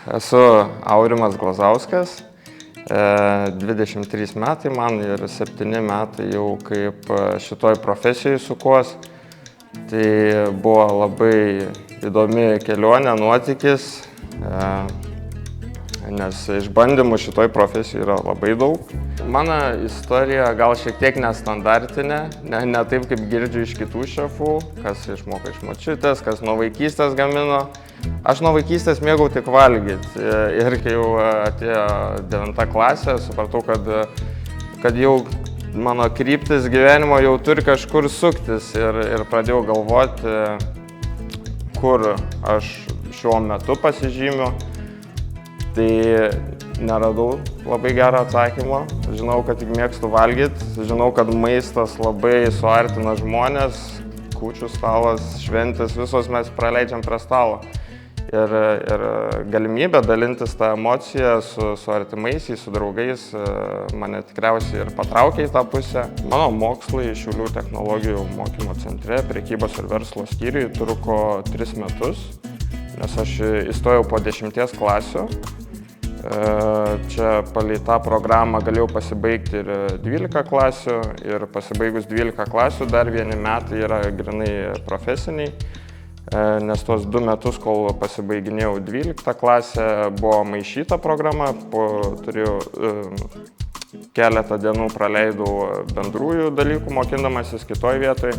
Esu Aurimas Glazauskas, 23 metai man ir 7 metai jau kaip šitoj profesijoj sukuos. Tai buvo labai įdomi kelionė, nuotykis, nes išbandymų šitoj profesijoj yra labai daug. Mano istorija gal šiek tiek nestandartinė, ne taip kaip girdžiu iš kitų šefų, kas išmoko iš močiutės, kas nuo vaikystės gamino. Aš nuo vaikystės mėgau tik valgyti ir kai jau atėjo 9 klasė, supratau, kad jau mano kryptis gyvenimo jau turi kažkur suktis ir pradėjau galvoti, kur aš šiuo metu pasižymiu. Tai neradau labai gerą atsakymą. Žinau, kad tik mėgstu valgyti, žinau, kad maistas labai suartina žmonės, kūčių stalas, šventės, visos mes praleidžiam prie stalo. Ir galimybė dalintis tą emociją su artimaisiais, su draugais mane tikriausiai ir patraukė į tą pusę. Mano mokslai Šiaulių technologijų mokymo centre, prekybos ir verslo skyriui truko 3 metus, nes aš įstojau po 10 klasių. Čia palei tą programą galėjau pasibaigti ir 12 klasių ir pasibaigus 12 klasių dar 1 metai yra grynai profesiniai. Nes tuos 2 metus, kol pasibaiginėjau 12 klasę, buvo maišyta programa, turėjau keletą dienų praleidau bendrųjų dalykų mokindamasis kitoj vietoj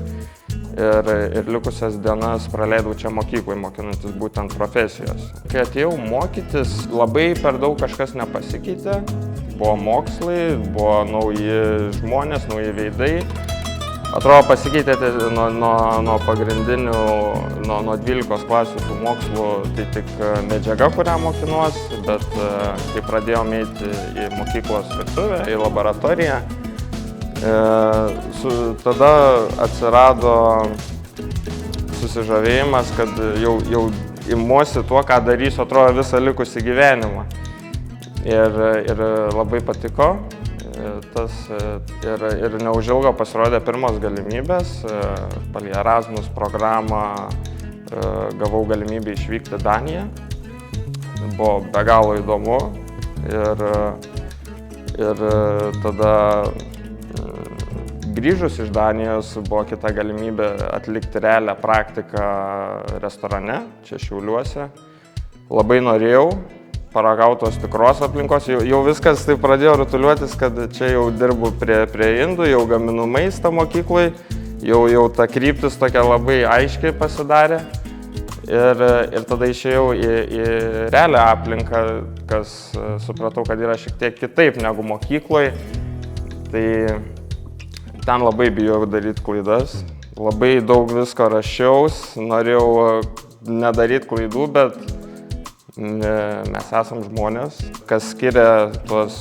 ir likusias dienas praleidau čia mokykloje, mokinantis būtent profesijos. Kai atėjau mokytis, labai per daug kažkas nepasikeitė, buvo mokslai, buvo nauji žmonės, nauji veidai. Atrodo, pasikeitė nuo pagrindinių, nuo 12 klasių tų mokslų, tai tik medžiaga, kurią mokinuos, bet kai pradėjom eiti į mokyklos virtuvę, į laboratoriją, tada atsirado susižavėjimas, kad jau imuosi tuo, ką darysiu, atrodo, visą likusį gyvenimą. Ir labai patiko. Ir neužilgo pasirodė pirmos galimybės. Palei Erasmus programą gavau galimybę išvykti į Daniją. Buvo be galo įdomu ir tada grįžus iš Danijos buvo kita galimybė atlikti realią praktiką restorane, čia Šiauliuose. Labai norėjau paragautos tikros aplinkos, jau viskas taip pradėjo rutuliuotis, kad čia jau dirbu prie indų, jau gaminu maistą mokyklai, jau ta kryptis tokia labai aiškiai pasidarė ir tada išėjau į realią aplinką, kas supratau, kad yra šiek tiek kitaip negu mokykloje. Tai ten labai bijau daryti klaidas, labai daug visko rašiaus, norėjau nedaryti klaidų, bet mes esam žmonės, kas skiria tuos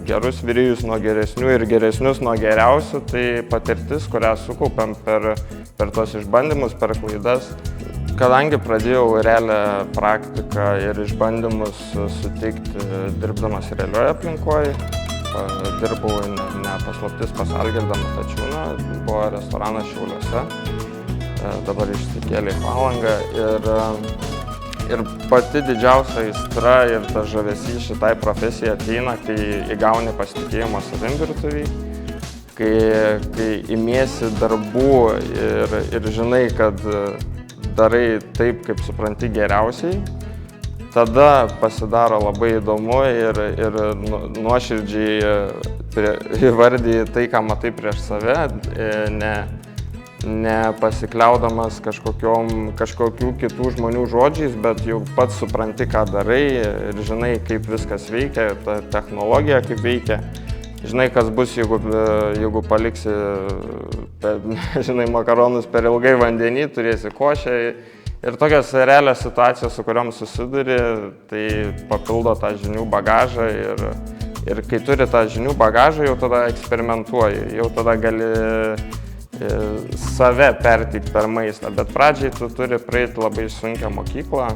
gerus virėjus nuo geresnių ir geresnius nuo geriausių, tai patirtis, kurią sukaupėm per tuos išbandymus, per klaidas. Kadangi pradėjau realią praktiką ir išbandymus sutikti dirbdamas realioje aplinkoje, dirbau ne paslaptis pas Algirdą Matačiūną, buvo restoranas Šiauliuose, dabar išsikėlė į Palangą ir pati didžiausia aistra ir tas žavesys šitai profesijai ateina, kai įgauni pasitikėjimo savim virtuvėj, kai imiesi darbų ir žinai, kad darai taip, kaip supranti geriausiai, tada pasidaro labai įdomu ir nuoširdžiai įvardyji tai, ką matai prieš save, nepasikliaudamas kažkokių kitų žmonių žodžiais, bet jau pats supranti, ką darai ir žinai, kaip viskas veikia, ta technologija kaip veikia. Žinai, kas bus, jeigu paliksi, žinai, makaronus per ilgai vandenį, turėsi košę. Ir tokios realios situacijos, su kuriom susiduri, tai papildo tą žinių bagažą ir kai turi tą žinių bagažą, jau tada eksperimentuoji, jau tada gali save perteikti per maistą, bet pradžiai tu turi praeiti labai sunkią mokyklą,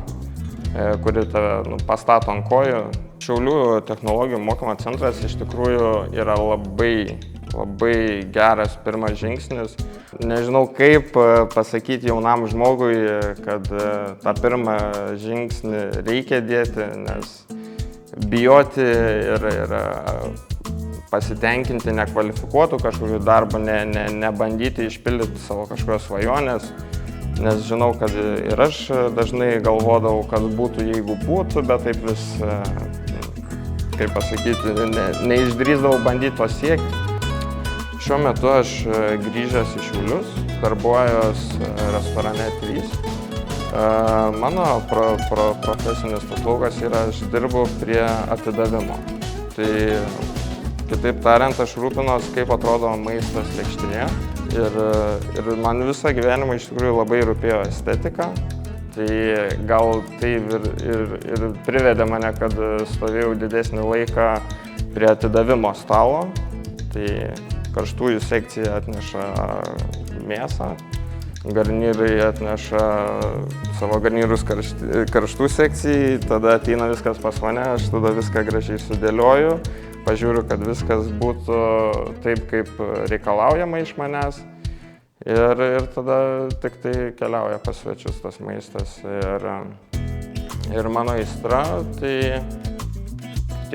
kuri tave pastato ant kojų. Šiaulių technologijų mokymo centras iš tikrųjų yra labai labai geras pirmas žingsnis. Nežinau, kaip pasakyti jaunam žmogui, kad tą pirmą žingsnį reikia dėti, nes bijoti ir pasitenkinti nekvalifikuotų kažkokių darbų, nebandyti išpildyti savo kažkokios svajonės, nes žinau, kad ir aš dažnai galvodavau, kad būtų, jeigu būtų, bet taip vis, kaip pasakyti, neišdrįsdavau bandyti to siekti. Šiuo metu aš grįžęs į Šiaulius, darbuojuos restorane 3. Mano profesinis paslaugas yra, aš dirbu prie atidavimo. Tai kitaip tariant, aš rūpinuos, kaip atrodo maistas lėkštėje. Ir man visą gyvenimą iš tikrųjų labai rūpėjo estetika. Tai gal tai ir privedė mane, kad stovėjau didesnį laiką prie atidavimo stalo. Tai karštųjų sekcija atneša mėsą, garnyrai atneša savo garnyrus karštų sekcijai, tada ateina viskas pas mane, aš tada viską gražiai sudėlioju, pažiūriu, kad viskas būtų taip, kaip reikalaujama iš manęs ir tada tik tai keliauja pas svečius tas maistas. Ir mano aistra, tai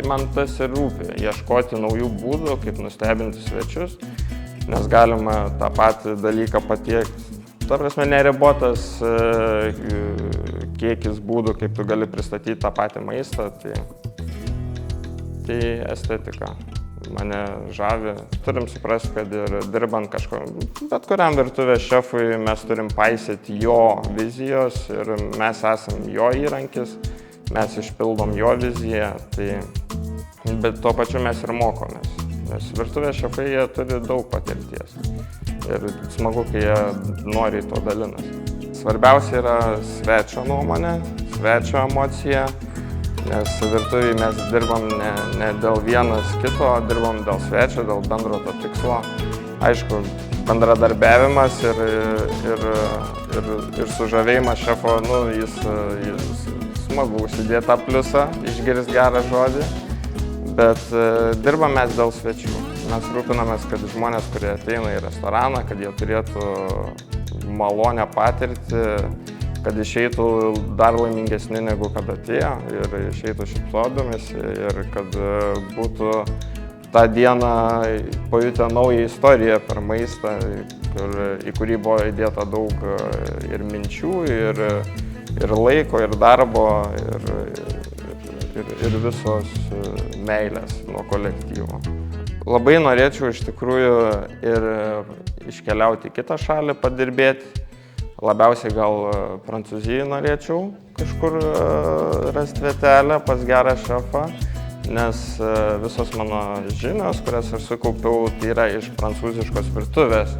man tas ir rūpi, ieškoti naujų būdų, kaip nustebinti svečius, nes galima tą patį dalyką patiekti. Ta prasme, neribotas kiekis būdų, kaip tu gali pristatyti tą patį maistą, tai estetika mane žavi. Turim suprasti, kad ir dirbant bet kuriam virtuvės šefui mes turim paisyti jo vizijos ir mes esam jo įrankis, mes išpildom jo viziją, bet tuo pačiu mes ir mokomės, nes virtuvės šefai jie turi daug patirties ir smagu, kai jie noriai to dalinasi. Svarbiausia yra svečio nuomonė, svečio emocija, nes virtuvėje mes dirbam ne dėl vienas kito, dirbam dėl svečio, dėl bendro to tikslo. Aišku, bendradarbiavimas ir sužavėjimas šefo, jis smagu užsidėti tą pliusą, išgirsti gerą žodį, bet dirbam mes dėl svečių. Mes rūpinamės, kad žmonės, kurie ateina į restoraną, kad jie turėtų malonę patirtį, kad išeitų dar laimingesni negu kad atėjo ir išeitų šypsodomis ir kad būtų tą dieną pajutę naują istoriją per maistą, į kurį buvo įdėta daug ir minčių, ir laiko, ir darbo, ir visos meilės nuo kolektyvo. Labai norėčiau iš tikrųjų ir iškeliauti į kitą šalį padirbėti. Labiausiai gal Prancūzijai norėčiau kažkur rasti vietelę pas gerą šefą, nes visos mano žinios, kurias aš sukaupiau, tai yra iš prancūziškos virtuvės.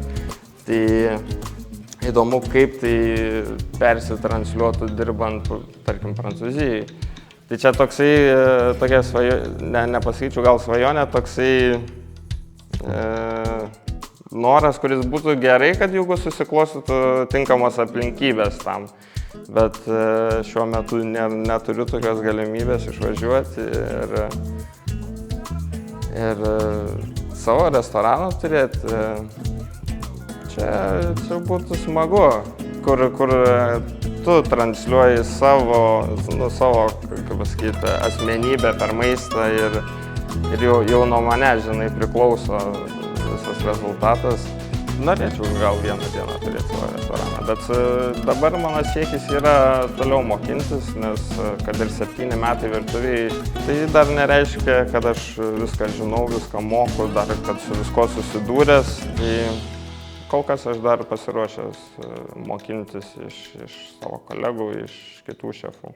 Tai įdomu, kaip tai persitransliuotų dirbant, tarkim, Prancūzijai. Tai čia tokia svajonė, nepasakyčiau gal svajonė, toksai noras, kuris būtų gerai, kad jeigu susiklostytų tinkamos aplinkybės tam. Bet šiuo metu neturiu tokios galimybės išvažiuoti ir savo restoraną turėti. Čia būtų smagu, kur tu transliuoji savo, kaip pasakyti, asmenybę per maistą ir jau nuo mane, žinai, priklauso visas rezultatas. Norėčiau gal vieną dieną turėti savo restoraną, bet dabar mano siekis yra toliau mokintis, nes kad ir 7 metai virtuvėje, tai dar nereiškia, kad aš viską žinau, viską moku, dar kad su visko susidūręs. Tai kol kas aš dar pasiruošęs mokintis iš savo kolegų, iš kitų šefų.